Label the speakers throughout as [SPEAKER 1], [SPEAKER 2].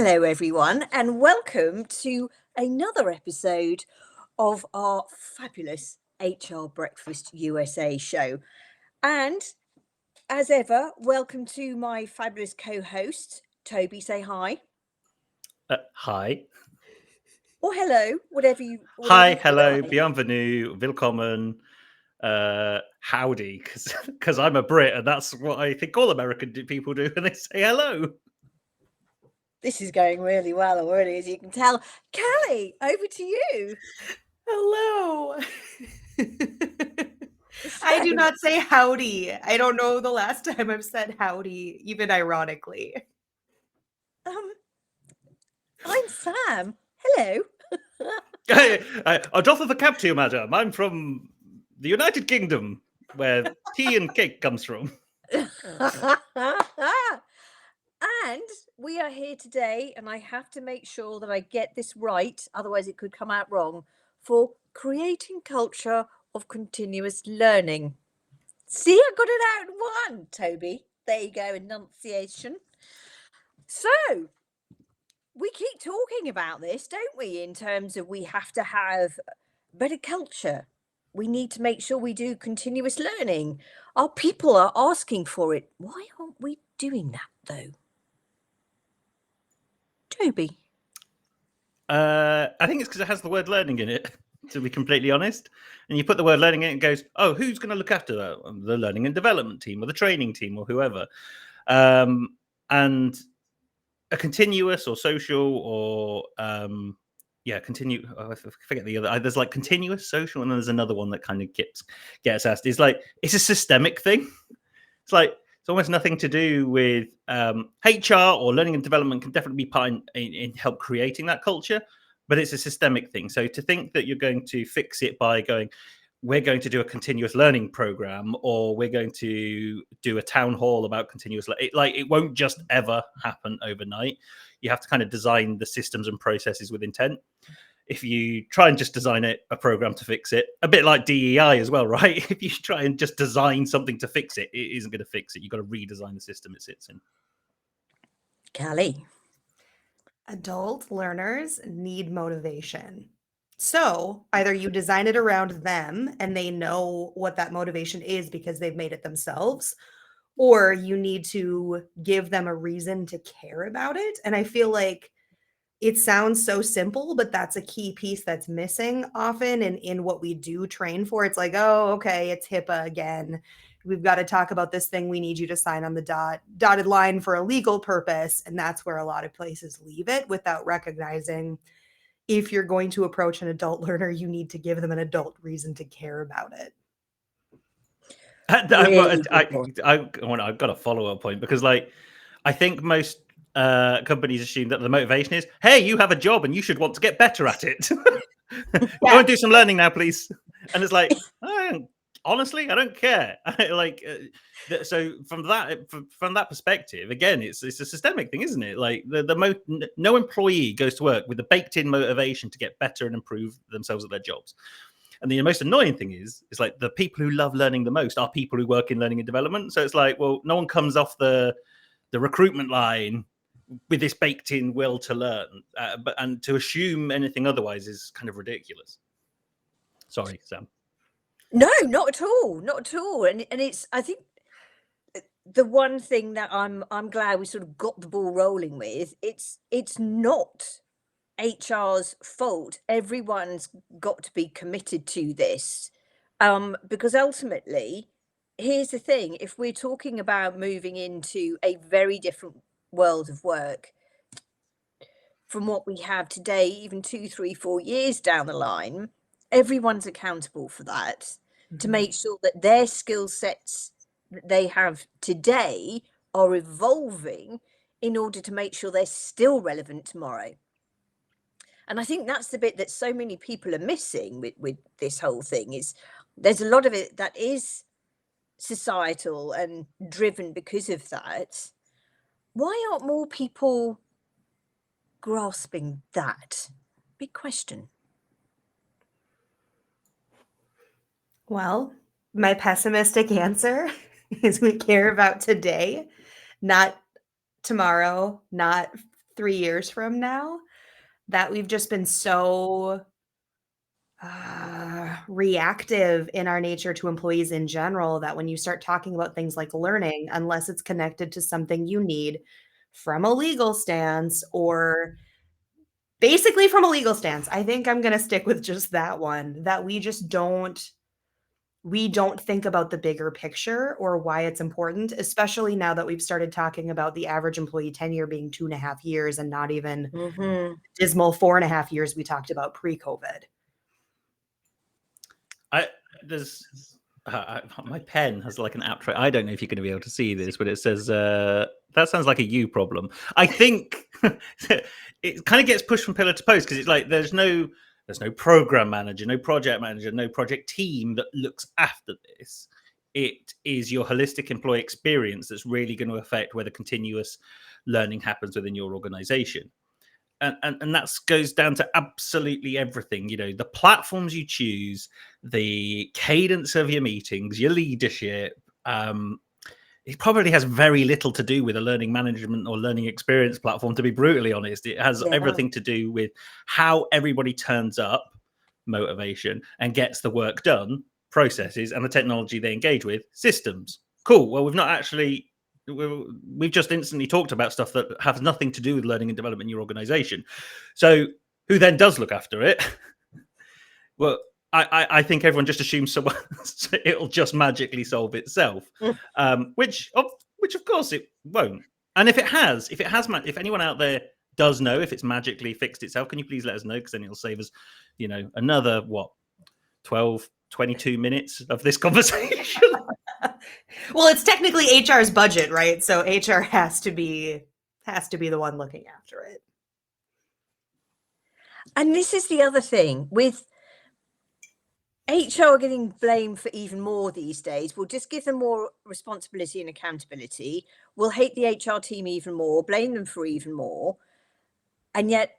[SPEAKER 1] Hello, everyone, and welcome to another episode of our fabulous HR Breakfast USA show. And as ever, welcome to my fabulous co host, Toby. Say hi.
[SPEAKER 2] Hi.
[SPEAKER 1] Or hello, whatever you
[SPEAKER 2] Hi,
[SPEAKER 1] would
[SPEAKER 2] hello,
[SPEAKER 1] like.
[SPEAKER 2] bienvenue, willkommen, howdy, because I'm a Brit and that's what I think all American people do when they say hello.
[SPEAKER 1] This is going really well already, as you can tell. Callie, over to you.
[SPEAKER 3] Hello. I do not say howdy. I don't know the last time I've said howdy, even ironically.
[SPEAKER 1] I'm Sam. Hello.
[SPEAKER 2] A drop of a cap to you, madam. I'm from the United Kingdom, where tea and cake comes from.
[SPEAKER 1] And we are here today, and I have to make sure that I get this right, otherwise it could come out wrong, for creating culture of continuous learning. See, I got it out in one, Toby. There you go, enunciation. So, we keep talking about this, don't we, in terms of we have to have better culture. We need to make sure we do continuous learning. Our people are asking for it. Why aren't we doing that, though? Toby.
[SPEAKER 2] I think it's because it has the word learning in it, to be completely honest. And you put the word learning in it and goes, oh, who's going to look after that? The learning and development team or the training team or whoever. And a continuous or social or I forget the other. There's like continuous, social, and then there's another one that kind of gets asked. It's like it's a systemic thing. It's like it's almost nothing to do with HR or learning and development. Can definitely be part in help creating that culture, but it's a systemic thing. So to think that you're going to fix it by going, we're going to do a continuous learning program or we're going to do a town hall about continuous it won't just ever happen overnight. You have to kind of design the systems and processes with intent. If you try and just design a program to fix it, a bit like DEI as well, right? If you try and just design something to fix it, it isn't going to fix it. You've got to redesign the system it sits in.
[SPEAKER 1] Callie.
[SPEAKER 3] Adult learners need motivation. So either you design it around them and they know what that motivation is because they've made it themselves, or you need to give them a reason to care about it. And I feel like it sounds so simple, but that's a key piece that's missing often in what we do train for. It's like, oh, okay, it's HIPAA again. We've got to talk about this thing. We need you to sign on the dotted line for a legal purpose. And that's where a lot of places leave it without recognizing if you're going to approach an adult learner, you need to give them an adult reason to care about it.
[SPEAKER 2] I've got a follow-up point because I think most companies assume that the motivation is, hey, you have a job and you should want to get better at it. Go and do some learning now, please. And it's like, honestly, I don't care. So from that perspective, again, it's a systemic thing, isn't it? Like no employee goes to work with a baked-in motivation to get better and improve themselves at their jobs. And the most annoying thing is like the people who love learning the most are people who work in learning and development. So it's like, well, no one comes off the recruitment line with this baked-in will to learn, and to assume anything otherwise is kind of ridiculous. Sorry, Sam.
[SPEAKER 1] No, not at all. Not at all. And it's, I think, the one thing that I'm glad we sort of got the ball rolling with, it's not HR's fault. Everyone's got to be committed to this. Because ultimately, here's the thing, if we're talking about moving into a very different world of work from what we have today, even 2, 3, 4 years down the line, everyone's accountable for that, to make sure that their skill sets that they have today are evolving in order to make sure they're still relevant tomorrow. And I think that's the bit that so many people are missing with this whole thing, is there's a lot of it that is societal and driven because of that. Why aren't more people grasping that? Big question.
[SPEAKER 3] Well, my pessimistic answer is we care about today, not tomorrow, not 3 years from now, that we've just been so reactive in our nature to employees in general that when you start talking about things like learning, unless it's connected to something you need from a legal stance or basically from a legal stance, I think I'm going to stick with just that one, that we don't think about the bigger picture or why it's important, especially now that we've started talking about the average employee tenure being 2.5 years and not even dismal 4.5 years we talked about pre-COVID.
[SPEAKER 2] My pen has like an outro. I don't know if you're going to be able to see this, but it says that sounds like a you problem. I think it kind of gets pushed from pillar to post because it's like there's no program manager, no project manager, no project team that looks after this. It is your holistic employee experience that's really going to affect whether continuous learning happens within your organization. And that goes down to absolutely everything. You know, the platforms you choose, the cadence of your meetings, your leadership. It probably has very little to do with a learning management or learning experience platform, to be brutally honest. It has everything to do with how everybody turns up, motivation, and gets the work done, processes, and the technology they engage with, systems. Cool. Well, we've just instantly talked about stuff that has nothing to do with learning and development in your organization. So who then does look after it? Well, I think everyone just assumes someone it'll just magically solve itself, which of course it won't. And if anyone out there does know if it's magically fixed itself, can you please let us know? Because then it'll save us, another 22 minutes of this conversation.
[SPEAKER 3] Well, it's technically HR's budget, right? So HR has to be the one looking after it.
[SPEAKER 1] And this is the other thing with HR getting blamed for even more these days. We'll just give them more responsibility and accountability. We'll hate the HR team even more, blame them for even more, and yet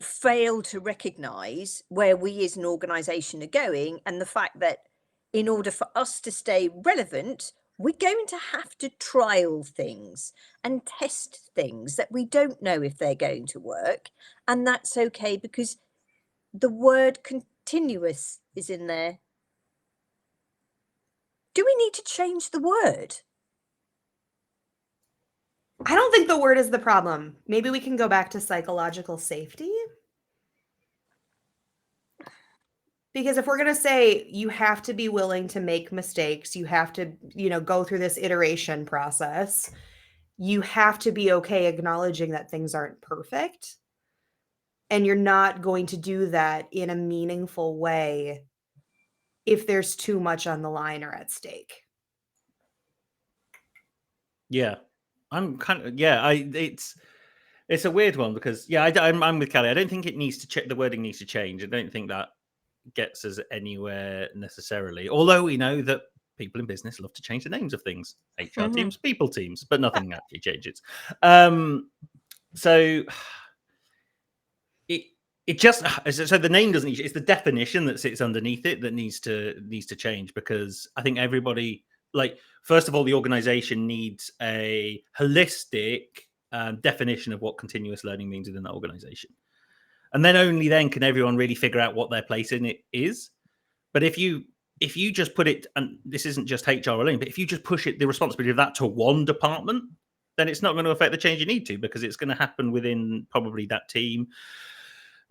[SPEAKER 1] fail to recognize where we as an organization are going and the fact that in order for us to stay relevant, we're going to have to trial things and test things that we don't know if they're going to work. And that's okay because the word continuous is in there. Do we need to change the word?
[SPEAKER 3] I don't think the word is the problem. Maybe we can go back to psychological safety. Because if we're going to say you have to be willing to make mistakes, you have to, go through this iteration process, you have to be okay acknowledging that things aren't perfect. And you're not going to do that in a meaningful way if there's too much on the line or at stake.
[SPEAKER 2] Yeah. It's a weird one because I'm with Callie. I don't think it needs to check. The wording needs to change. I don't think that gets us anywhere necessarily. Although we know that people in business love to change the names of things, HR teams, people teams, but nothing actually changes. So the name doesn't. It's the definition that sits underneath it that needs to change because I think everybody. First of all, the organization needs a holistic definition of what continuous learning means within that organization. And then only then can everyone really figure out what their place in it is. But if you just put it, and this isn't just HR alone, but if you just push the responsibility of that to one department, then it's not going to affect the change you need to because it's going to happen within probably that team.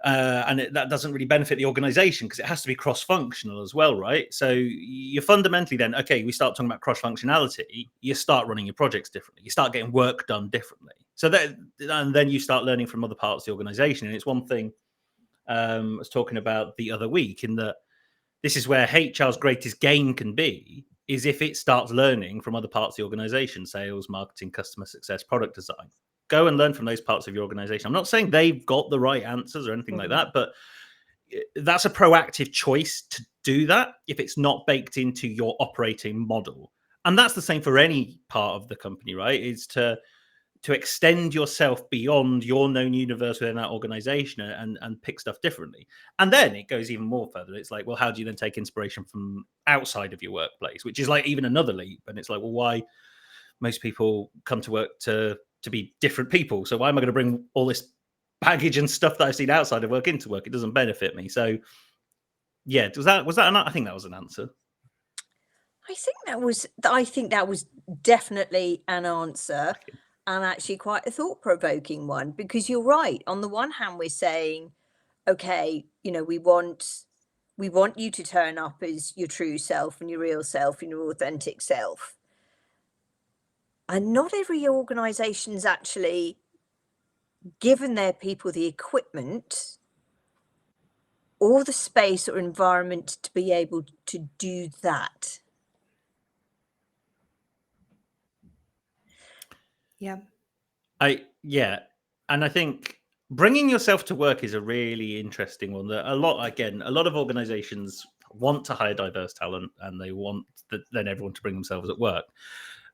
[SPEAKER 2] And that doesn't really benefit the organization because it has to be cross-functional as well, right? So you're fundamentally then, okay, we start talking about cross-functionality, you start running your projects differently. You start getting work done differently. And then you start learning from other parts of the organization. And it's one thing I was talking about the other week in that this is where HR's greatest gain can be is if it starts learning from other parts of the organization, sales, marketing, customer success, product design. Go and learn from those parts of your organization. I'm not saying they've got the right answers or anything like that, but that's a proactive choice to do that if it's not baked into your operating model. And that's the same for any part of the company, right? Is to extend yourself beyond your known universe within that organization and pick stuff differently. And then it goes even more further. It's like, well, how do you then take inspiration from outside of your workplace, which is like even another leap. And it's like, well, why most people come to work to to be different people. So why am I going to bring all this baggage and stuff that I've seen outside of work into work? It doesn't benefit me. So yeah, was that I think that was an answer.
[SPEAKER 1] I think that was definitely an answer, and actually quite a thought-provoking one, because you're right. On the one hand, we're saying, okay, we want you to turn up as your true self and your real self and your authentic self. And not every organization's actually given their people the equipment or the space or environment to be able to do that.
[SPEAKER 3] Yeah.
[SPEAKER 2] And I think bringing yourself to work is a really interesting one. That a lot of organizations want to hire diverse talent, and they want then everyone to bring themselves at work.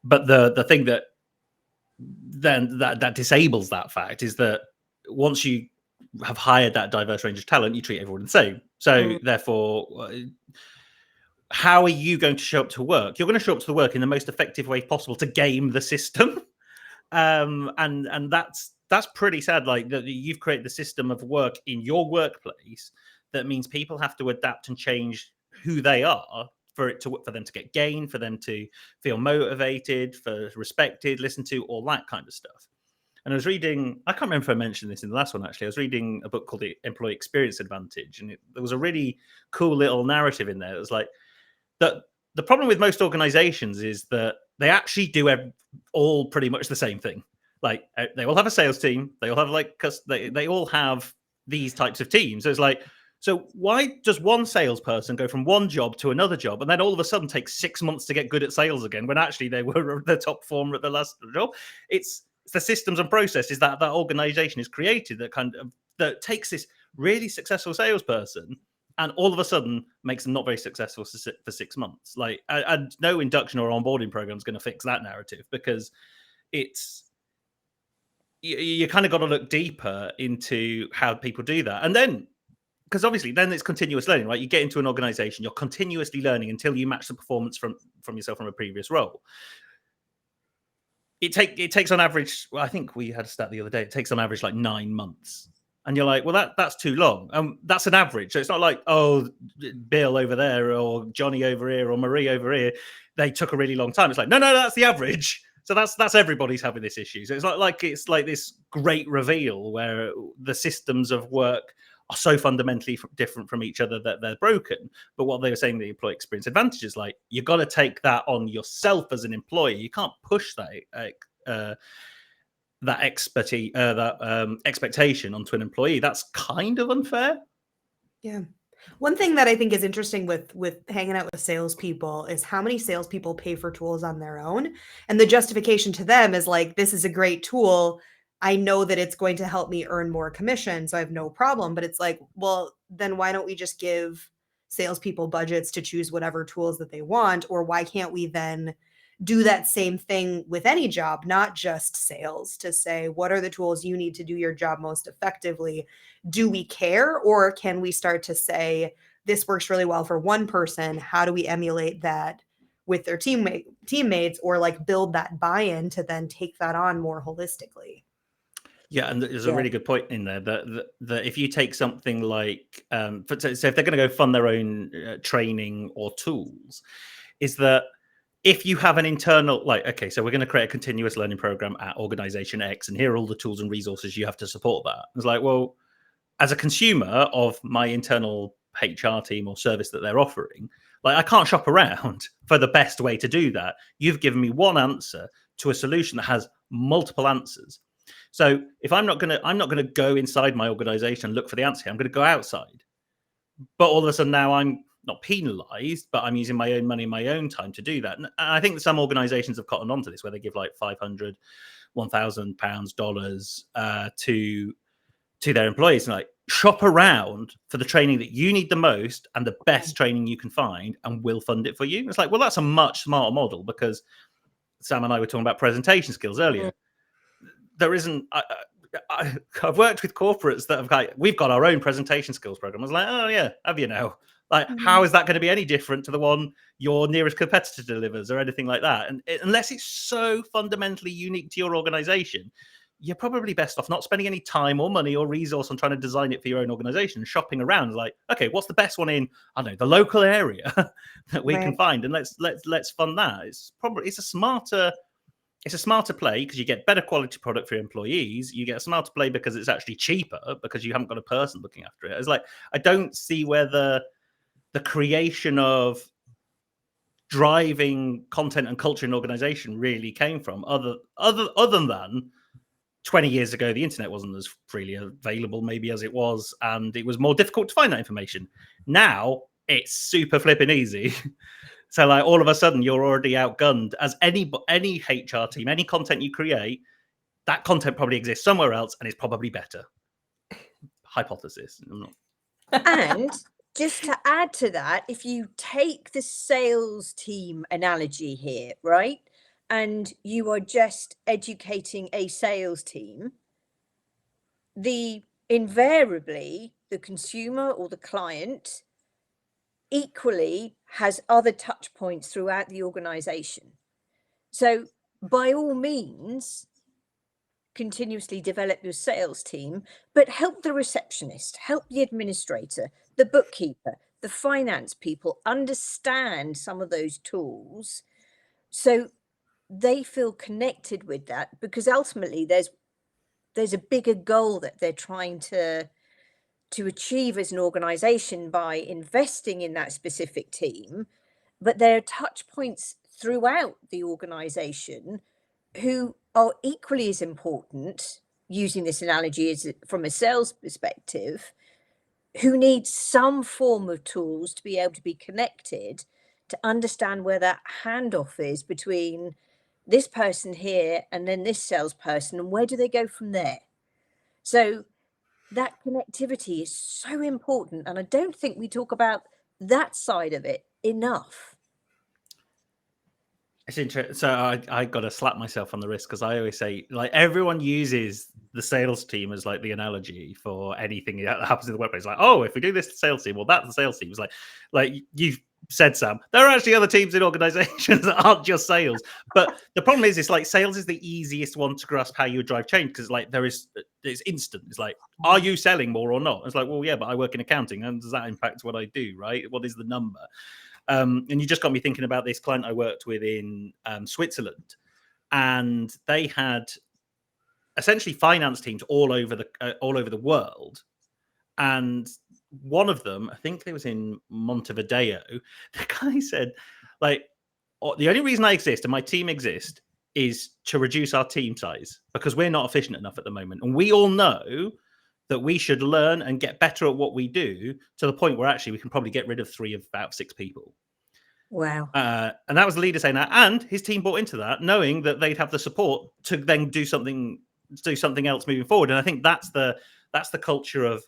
[SPEAKER 2] But the thing that then that disables that fact is that once you have hired that diverse range of talent, you treat everyone the same. So therefore, how are you going to show up to work? You're going to show up to the work in the most effective way possible to game the system. And that's pretty sad. Like that you've created the system of work in your workplace that means people have to adapt and change who they are for them to get gain, for them to feel motivated, for respected, listened to, all that kind of stuff. And I was reading, I can't remember if I mentioned this in the last one, actually. I was reading a book called The Employee Experience Advantage, and there was a really cool little narrative in there. It was like that the problem with most organizations is that they actually do all pretty much the same thing. Like they all have a sales team. They all have they all have these types of teams. So it's like, so why does one salesperson go from one job to another job and then all of a sudden take 6 months to get good at sales again when actually they were the top performer at the last job? It's the systems and processes that organization is created that takes this really successful salesperson and all of a sudden makes them not very successful for 6 months. Like, and no induction or onboarding program is going to fix that narrative, because you kind of got to look deeper into how people do that. And then, because obviously then it's continuous learning, right? You get into an organization, you're continuously learning until you match the performance from yourself from a previous role. It takes on average, well, I think we had a stat the other day, it takes on average like 9 months. And you're like, well, that's too long. That's an average. So it's not like, oh, Bill over there or Johnny over here or Marie over here, they took a really long time. It's like, no, that's the average. So that's everybody's having this issue. So it's like this great reveal where the systems of work are so fundamentally different from each other that they're broken. But what they were saying, the employee experience advantage, is like, you've got to take that on yourself as an employee. You can't push that expectation onto an employee. That's kind of unfair.
[SPEAKER 3] Yeah. One thing that I think is interesting with hanging out with salespeople is how many salespeople pay for tools on their own. And the justification to them is like, this is a great tool. I know that it's going to help me earn more commission, so I have no problem. But it's like, well, then why don't we just give salespeople budgets to choose whatever tools that they want? Or why can't we then do that same thing with any job, not just sales, to say, what are the tools you need to do your job most effectively? Do we care? Or can we start to say, this works really well for one person. How do we emulate that with their teammates, or like build that buy-in to then take that on more holistically?
[SPEAKER 2] Yeah, and there's a really good point in there that if you take something like, so if they're going to go fund their own training or tools, is that if you have an internal, like, okay, so we're going to create a continuous learning program at organization X, and here are all the tools and resources you have to support that. It's like, well, as a consumer of my internal HR team or service that they're offering, like, I can't shop around for the best way to do that. You've given me one answer to a solution that has multiple answers. So if I'm not gonna go inside my organization and look for the answer here, I'm going to go outside. But all of a sudden now I'm not penalized, but I'm using my own money, my own time to do that. And I think that some organizations have cottoned on to this, where they give like $500, £1,000, dollars to their employees, and like, shop around for the training that you need the most and the best training you can find, and we'll fund it for you. It's like, well, that's a much smarter model, because Sam and I were talking about presentation skills earlier. There isn't. I've worked with corporates that have we've got our own presentation skills program. I was like, oh yeah, have you now? Like, how is that going to be any different to the one your nearest competitor delivers or anything like that? And unless it's so fundamentally unique to your organization, you're probably best off not spending any time or money or resource on trying to design it for your own organization. Shopping around, like, okay, what's the best one in, I don't know, the local area that we can find, and let's fund that. It's a smarter play because you get better quality product for your employees. You get a smarter play because it's actually cheaper because you haven't got a person looking after it. It's like, I don't see where the creation of driving content and culture in organization really came from, other than 20 years ago, the internet wasn't as freely available maybe as it was, and it was more difficult to find that information. Now it's super flipping easy. So like all of a sudden you're already outgunned as any HR team, any content you create, that content probably exists somewhere else and it's probably better. Hypothesis.
[SPEAKER 1] And just to add to that, if you take the sales team analogy here, right? And you are just educating a sales team, invariably the consumer or the client equally has other touch points throughout the organization. So by all means, continuously develop your sales team, but help the receptionist, help the administrator, the bookkeeper, the finance people understand some of those tools so they feel connected with that, because ultimately there's a bigger goal that they're trying to achieve as an organization by investing in that specific team. But there are touch points throughout the organization who are equally as important, using this analogy as from a sales perspective, who need some form of tools to be able to be connected, to understand where that handoff is between this person here and then this salesperson, and where do they go from there. So that connectivity is so important, and I don't think we talk about that side of it enough.
[SPEAKER 2] It's interesting. So I got to slap myself on the wrist because I always say, like, everyone uses the sales team as like the analogy for anything that happens in the workplace. Like, oh, if we do this sales team, well, that's the sales team. It's like you said, Sam, there are actually other teams in organizations that aren't just sales. But the problem is, it's like sales is the easiest one to grasp how you would drive change, because like it's instant. It's like, are you selling more or not? It's like, well, yeah, but I work in accounting, and does that impact what I do, right? What is the number? And you just got me thinking about this client I worked with in Switzerland, and they had essentially finance teams all over the world. And one of them, I think it was in Montevideo, the guy said, like, the only reason I exist and my team exist is to reduce our team size because we're not efficient enough at the moment. And we all know that we should learn and get better at what we do to the point where actually we can probably get rid of 3 of about 6 people.
[SPEAKER 1] Wow.
[SPEAKER 2] And that was the leader saying that. And his team bought into that, knowing that they'd have the support to then do something else moving forward. And I think that's the culture of,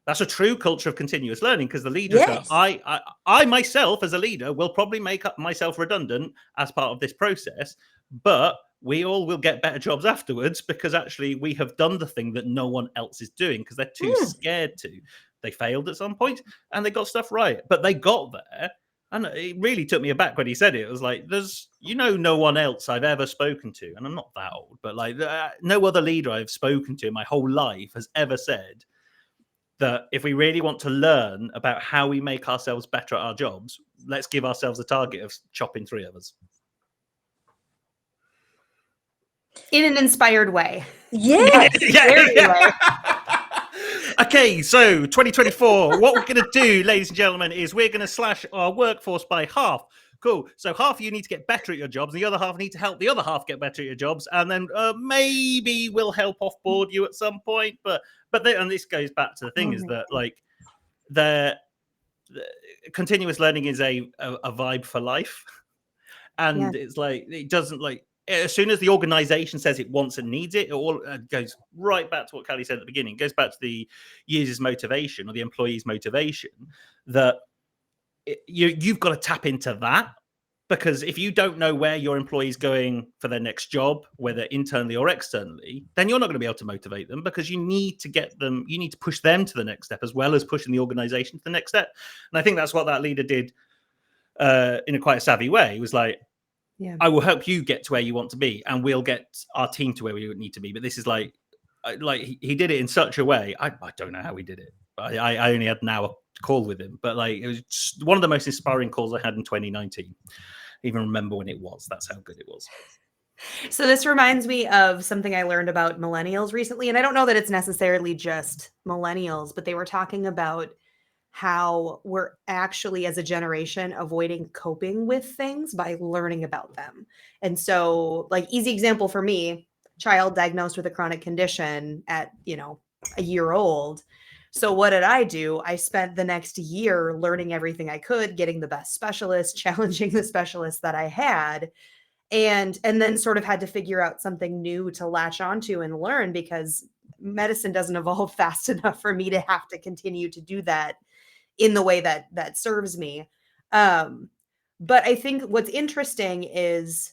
[SPEAKER 2] that's a true culture of continuous learning, because the leaders go, I myself as a leader will probably make up myself redundant as part of this process, but we all will get better jobs afterwards because actually we have done the thing that no one else is doing because they're too scared to. They failed at some point and they got stuff right, but they got there. And it really took me aback when he said it. It was like, there's, no one else I've ever spoken to, and I'm not that old, but like no other leader I've spoken to in my whole life has ever said that if we really want to learn about how we make ourselves better at our jobs, let's give ourselves a target of chopping 3 of us.
[SPEAKER 3] In an inspired way.
[SPEAKER 1] Yes.
[SPEAKER 2] Yeah. Okay, so 2024, what we're going to do, ladies and gentlemen, is we're going to slash our workforce by half. Cool. So half of you need to get better at your jobs, and the other half need to help the other half get better at your jobs, and then maybe we'll help offboard you at some point. But and this goes back to the thing is that like the continuous learning is a vibe for life, and it's like it doesn't like. As soon as the organization says it wants and needs it, it all goes right back to what Callie said at the beginning. It goes back to the user's motivation or the employee's motivation, that you've got to tap into that Because if you don't know where your employee's going for their next job, whether internally or externally, then you're not going to be able to motivate them, because you need to get them, you need to push them to the next step as well as pushing the organization to the next step. And I think that's what that leader did in a quite savvy way. He was like, I will help you get to where you want to be, and we'll get our team to where we need to be. But this is like he did it in such a way. I don't know how he did it. I only had an hour call with him, but like, it was just one of the most inspiring calls I had in 2019. I even remember when it was. That's how good it was.
[SPEAKER 3] So this reminds me of something I learned about millennials recently. And I don't know that it's necessarily just millennials, but they were talking about how we're actually, as a generation, avoiding coping with things by learning about them. And so, like, easy example for me, child diagnosed with a chronic condition at, a year old. So what did I do? I spent the next year learning everything I could, getting the best specialists, challenging the specialists that I had, and then sort of had to figure out something new to latch onto and learn, because medicine doesn't evolve fast enough for me to have to continue to do that in the way that serves me. But I think what's interesting is,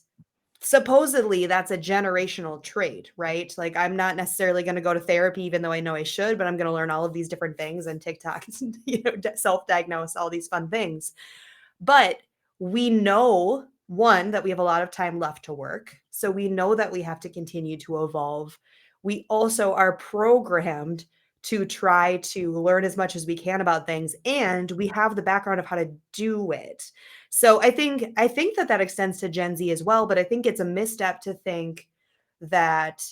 [SPEAKER 3] supposedly that's a generational trait, right? Like, I'm not necessarily going to go to therapy, even though I know I should, but I'm going to learn all of these different things, and TikTok, self-diagnose, all these fun things. But we know, one, that we have a lot of time left to work. So we know that we have to continue to evolve. We also are programmed to try to learn as much as we can about things, and we have the background of how to do it. So I think that extends to Gen Z as well, but I think it's a misstep to think that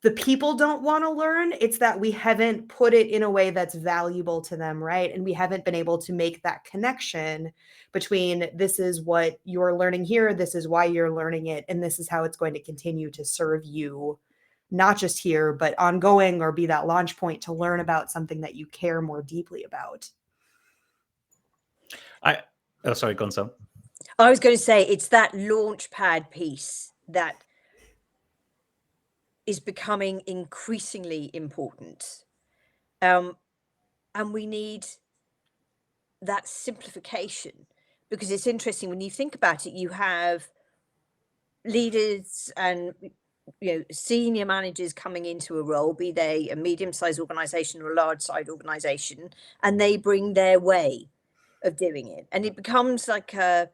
[SPEAKER 3] the people don't want to learn. It's that we haven't put it in a way that's valuable to them, right? And we haven't been able to make that connection between, this is what you're learning here, this is why you're learning it, and this is how it's going to continue to serve you, not just here, but ongoing, or be that launch point to learn about something that you care more deeply about.
[SPEAKER 2] Oh, sorry, go on, Sam.
[SPEAKER 1] I was going to say, it's that launch pad piece that is becoming increasingly important. And we need that simplification, because it's interesting when you think about it. You have leaders and senior managers coming into a role, be they a medium-sized organization or a large-sized organization, and they bring their way of doing it, and it becomes like an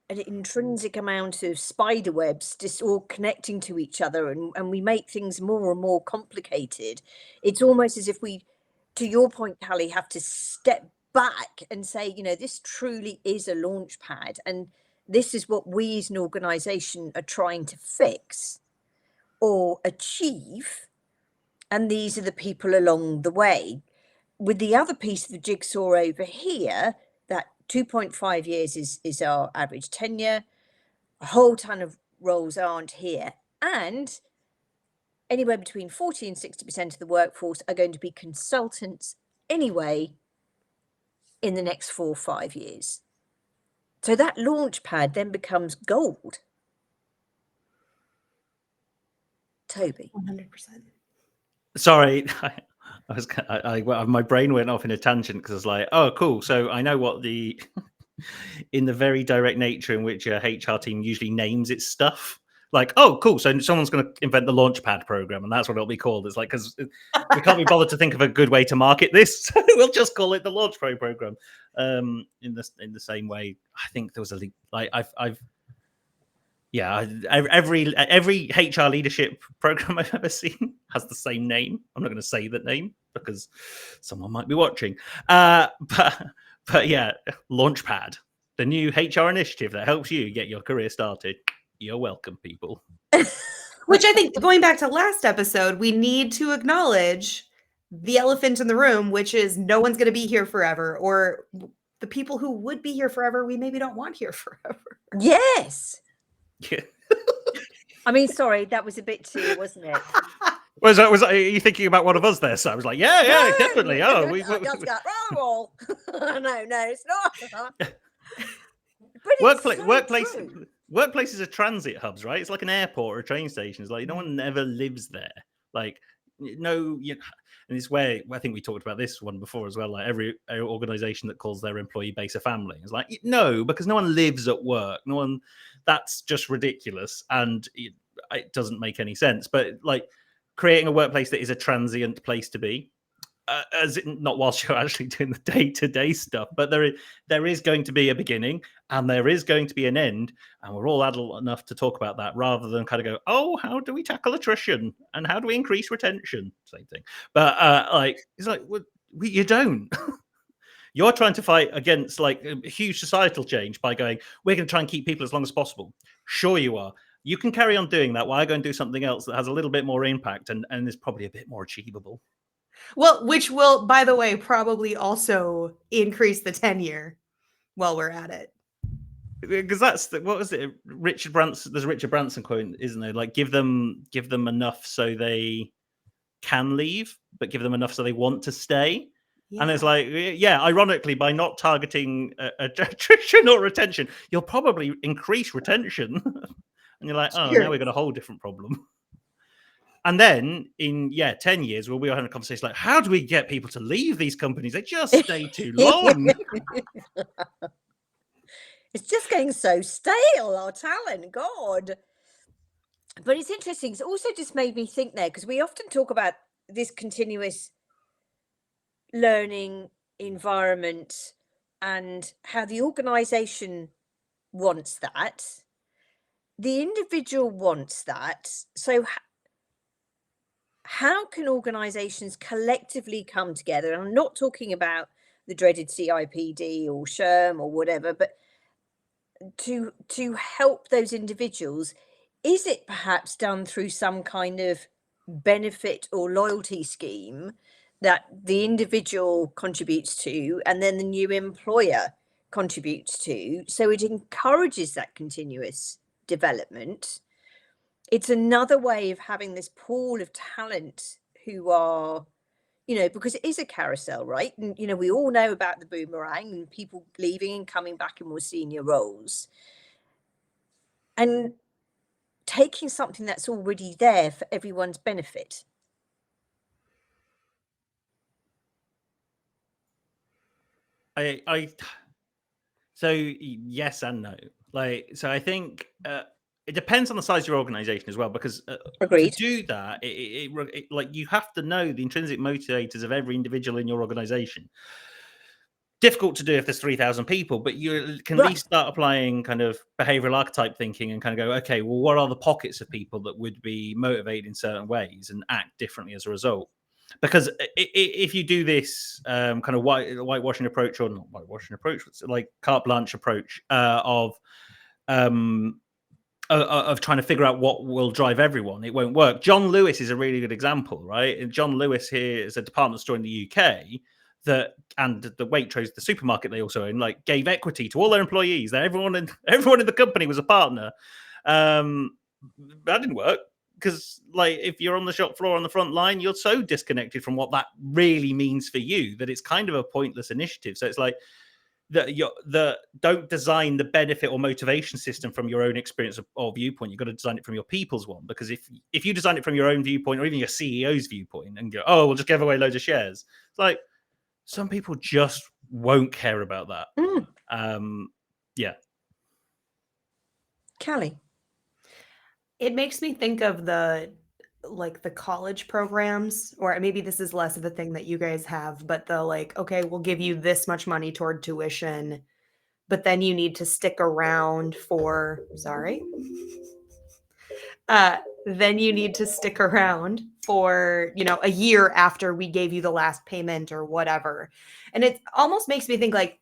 [SPEAKER 1] intrinsic amount of spider webs just all connecting to each other, and we make things more and more complicated. It's almost as if we, to your point, Callie, have to step back and say, this truly is a launch pad, and this is what we as an organization are trying to fix or achieve, and these are the people along the way. With the other piece of the jigsaw over here, that 2.5 years is our average tenure. A whole ton of roles aren't here, and anywhere between 40 and 60% of the workforce are going to be consultants anyway in the next 4 or 5 years. So that launch pad then becomes gold. Toby.
[SPEAKER 3] 100%.
[SPEAKER 2] Sorry, my brain went off in a tangent, because I was like, oh, cool. So I know what in the very direct nature in which a HR team usually names its stuff. Like, oh, cool. So someone's going to invent the Launchpad program, and that's what it'll be called. It's like, because we can't be bothered to think of a good way to market this, so we'll just call it the Launchpad program. In the same way, I think there was every HR leadership program I've ever seen has the same name. I'm not going to say that name because someone might be watching. But yeah, Launchpad, the new HR initiative that helps you get your career started. You're welcome, people.
[SPEAKER 3] Which I think, going back to last episode, we need to acknowledge the elephant in the room, which is no one's going to be here forever, or the people who would be here forever, we maybe don't want here forever.
[SPEAKER 1] Yes.
[SPEAKER 2] Yeah.
[SPEAKER 1] I mean, sorry, that was a bit too, wasn't it?
[SPEAKER 2] Are you thinking about one of us there? So I was like, yeah,
[SPEAKER 1] No,
[SPEAKER 2] definitely. Oh,
[SPEAKER 1] no, it's not.
[SPEAKER 2] Workplaces are transit hubs, right? It's like an airport or a train station. It's like no one ever lives there. Like, no, And it's where I think we talked about this one before as well. Like every organization that calls their employee base a family is like, no, because no one lives at work. No one, that's just ridiculous. And it doesn't make any sense. But like creating a workplace that is a transient place to be, as it, not whilst you're actually doing the day-to-day stuff, but there is going to be a beginning and there is going to be an end, and we're all adult enough to talk about that rather than kind of go, oh, how do we tackle attrition and how do we increase retention? Same thing. But like it's like, well, you don't. You're trying to fight against like a huge societal change by going, we're going to try and keep people as long as possible. Sure you are. You can carry on doing that while I go and do something else that has a little bit more impact and is probably a bit more achievable.
[SPEAKER 3] Well, which will, by the way, probably also increase the tenure while we're at it.
[SPEAKER 2] Because that's what was it? Richard Branson. There's a Richard Branson quote, isn't there? Like, give them enough so they can leave, but give them enough so they want to stay. Yeah. And it's like, yeah, ironically, by not targeting attrition or retention, you'll probably increase retention. And you're like, oh, now we've got a whole different problem. And then in 10 years, we'll be having a conversation like, how do we get people to leave these companies? They just stay too long.
[SPEAKER 1] It's just getting so stale, our talent, God. But it's interesting. It's also just made me think there, because we often talk about this continuous learning environment and how the organization wants that. The individual wants that. So how can organizations collectively come together? And I'm not talking about the dreaded CIPD or SHRM or whatever, but to help those individuals. Is it perhaps done through some kind of benefit or loyalty scheme that the individual contributes to and then the new employer contributes to, so it encourages that continuous development? It's another way of having this pool of talent who are, because it is a carousel, right? And, we all know about the boomerang and people leaving and coming back in more senior roles. And taking something that's already there for everyone's benefit.
[SPEAKER 2] So yes and no. So I think it depends on the size of your organization as well, because
[SPEAKER 1] Agreed.
[SPEAKER 2] to do that, like you have to know the intrinsic motivators of every individual in your organization. Difficult to do if there's 3,000 people, but you can at least start applying kind of behavioral archetype thinking and kind of go, okay, well, what are the pockets of people that would be motivated in certain ways and act differently as a result? Because if you do this kind of whitewashing approach, or not whitewashing approach, like carte blanche approach of trying to figure out what will drive everyone, it won't work. John Lewis is a really good example, right? And John Lewis here is a department store in the UK and the Waitrose, the supermarket they also own, like gave equity to all their employees. That everyone in the company was a partner. That didn't work. Because, like, if you're on the shop floor on the front line, you're so disconnected from what that really means for you that it's kind of a pointless initiative. So it's like don't design the benefit or motivation system from your own experience or viewpoint. You've got to design it from your people's one. Because if you design it from your own viewpoint or even your CEO's viewpoint and go, oh, we'll just give away loads of shares, it's like some people just won't care about that. Yeah.
[SPEAKER 1] Callie.
[SPEAKER 3] It makes me think of the college programs, or maybe this is less of a thing that you guys have, but the okay, we'll give you this much money toward tuition, but then you need to stick around for, then you need to stick around for, a year after we gave you the last payment or whatever. And it almost makes me think like,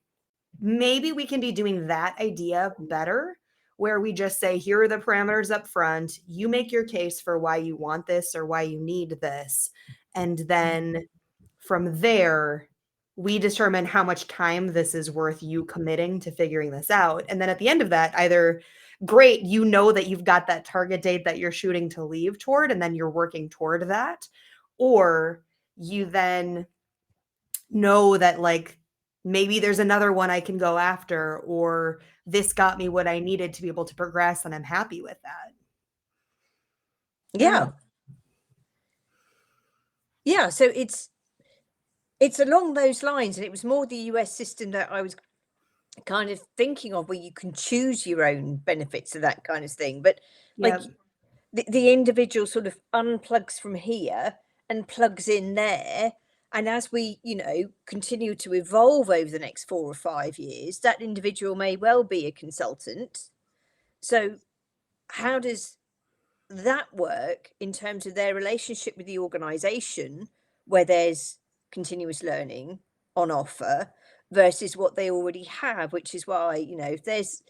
[SPEAKER 3] maybe we can be doing that idea better, where we just say, here are the parameters up front. You make your case for why you want this or why you need this. And then from there, we determine how much time this is worth you committing to figuring this out. And then at the end of that, either great, that you've got that target date that you're shooting to leave toward, and then you're working toward that. Or you then know that maybe there's another one I can go after, or this got me what I needed to be able to progress, and I'm happy with that.
[SPEAKER 1] Yeah. Yeah. So it's it's along those lines, and it was more the US system that I was kind of thinking of, where you can choose your own benefits of that kind of thing. But like
[SPEAKER 3] Yeah.
[SPEAKER 1] the individual sort of unplugs from here and plugs in there. And as we, continue to evolve over the next 4 or 5 years, that individual may well be a consultant. So how does that work in terms of their relationship with the organization, where there's continuous learning on offer, versus what they already have, which is why, if there's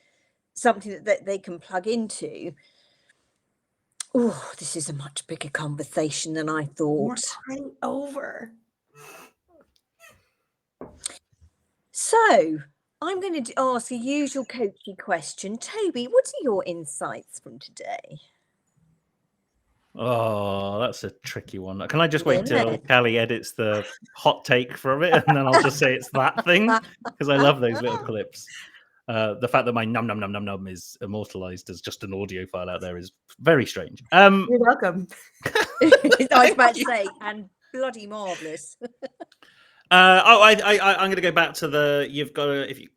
[SPEAKER 1] something that they can plug into. Oh, this is a much bigger conversation than I
[SPEAKER 3] We're
[SPEAKER 1] thought.
[SPEAKER 3] starting over.
[SPEAKER 1] So I'm going to ask the usual coachy question. Toby, what are your insights from today?
[SPEAKER 2] Oh, that's a tricky one. Can I just wait
[SPEAKER 1] Isn't
[SPEAKER 2] till
[SPEAKER 1] it?
[SPEAKER 2] Callie edits the hot take from it, and then I'll just say it's that thing, because I love those little clips. The fact that my num num num num num is immortalized as just an audio file out there is very strange.
[SPEAKER 3] You're welcome.
[SPEAKER 1] I was about to say, and bloody marvelous.
[SPEAKER 2] I'm going to go back to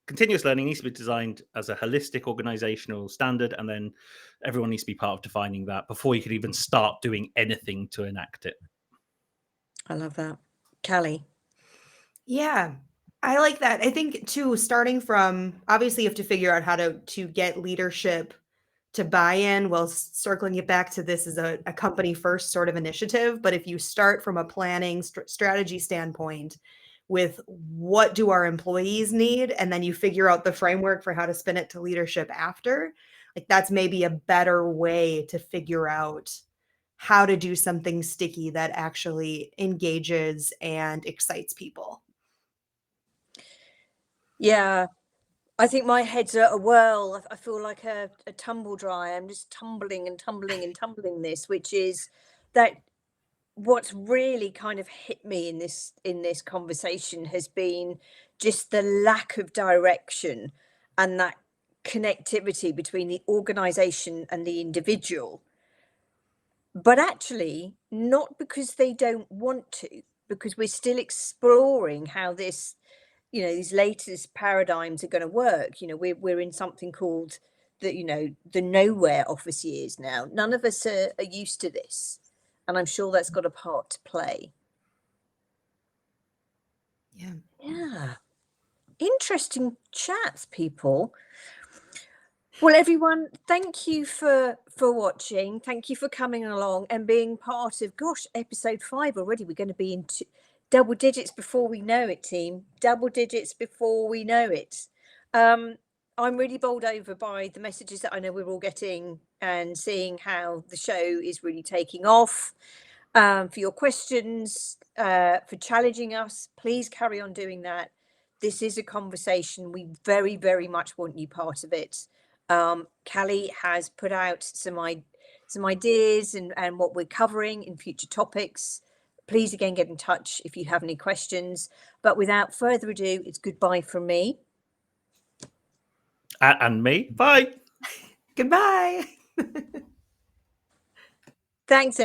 [SPEAKER 2] continuous learning needs to be designed as a holistic organizational standard, and then everyone needs to be part of defining that before you could even start doing anything to enact it.
[SPEAKER 1] I love that. Callie.
[SPEAKER 3] Yeah, I like that. I think too, starting from, obviously you have to figure out how to get leadership to buy in, while circling it back to this is a company first sort of initiative. But if you start from a planning strategy standpoint with what do our employees need, and then you figure out the framework for how to spin it to leadership after, like that's maybe a better way to figure out how to do something sticky that actually engages and excites people.
[SPEAKER 1] Yeah, I think my head's at a whirl. I feel like a tumble dry. I'm just tumbling and tumbling and tumbling this, which is that what's really kind of hit me in this conversation has been just the lack of direction and that connectivity between the organization and the individual. But actually, not because they don't want to, because we're still exploring how this, these latest paradigms are going to work. We're in something called the nowhere office years now. None of us are used to this, and I'm sure that's got a part to play. Yeah, interesting chats, people. Well, everyone, thank you for watching. Thank you for coming along and being part of, episode 5 already. We're going to be in double digits before we know it, team. Double digits before we know it. I'm really bowled over by the messages that I know we're all getting, and seeing how the show is really taking off. For your questions, for challenging us, please carry on doing that. This is a conversation. We very, very much want you part of it. Callie has put out some ideas and what we're covering in future topics. Please again get in touch if you have any questions. But without further ado, it's goodbye from me.
[SPEAKER 2] And me. Bye.
[SPEAKER 3] Goodbye.
[SPEAKER 1] Thanks, everyone.